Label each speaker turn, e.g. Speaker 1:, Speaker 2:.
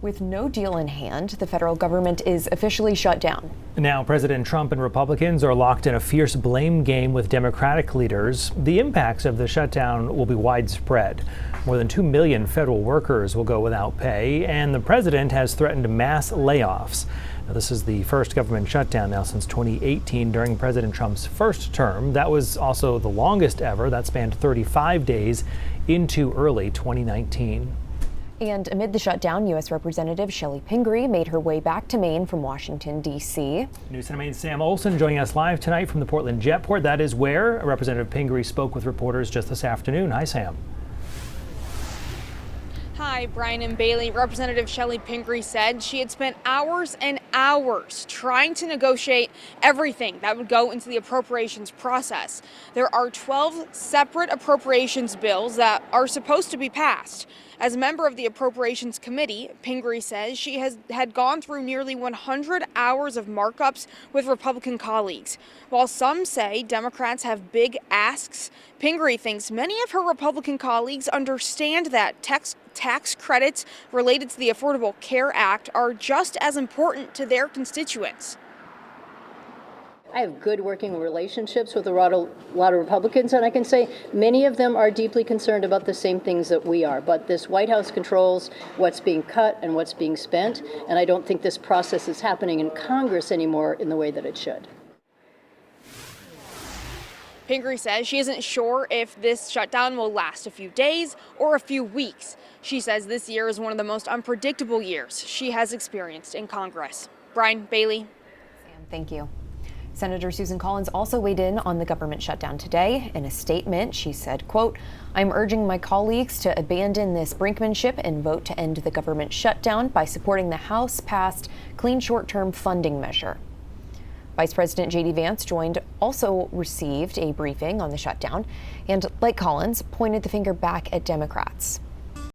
Speaker 1: With no deal in hand, the federal government is officially shut down.
Speaker 2: Now, President Trump and Republicans are locked in a fierce blame game with Democratic leaders. The impacts of the shutdown will be widespread. More than 2 million federal workers will go without pay, and the president has threatened mass layoffs. Now, this is the first government shutdown now since 2018 during President Trump's first term. That was also the longest ever. That spanned 35 days into early 2019.
Speaker 1: And amid the shutdown, U.S. Representative Shelley Pingree made her way back to Maine from Washington, D.C.
Speaker 2: News 10 Maine's Sam Olson joining us live tonight from the Portland Jetport. That is where Representative Pingree spoke with reporters just this afternoon. Hi, Sam.
Speaker 3: Hi, Brian and Bailey. Representative Shelley Pingree said she had spent hours and hours trying to negotiate everything that would go into the appropriations process. There are 12 separate appropriations bills that are supposed to be passed. As a member of the Appropriations Committee, Pingree says she had gone through nearly 100 hours of markups with Republican colleagues. While some say Democrats have big asks, Pingree thinks many of her Republican colleagues understand that tax credits related to the Affordable Care Act are just as important to their constituents.
Speaker 4: I have good working relationships with a lot of Republicans, and I can say many of them are deeply concerned about the same things that we are. But this White House controls what's being cut and what's being spent, and I don't think this process is happening in Congress anymore in the way that it should.
Speaker 3: Pingree says she isn't sure if this shutdown will last a few days or a few weeks. She says this year is one of the most unpredictable years she has experienced in Congress. Brian, Bailey.
Speaker 1: Sam, thank you. Senator Susan Collins also weighed in on the government shutdown today. In a statement, she said, quote, "I'm urging my colleagues to abandon this brinkmanship and vote to end the government shutdown by supporting the House-passed clean short-term funding measure." Vice President J.D. Vance also received a briefing on the shutdown and, like Collins, pointed the finger back at Democrats.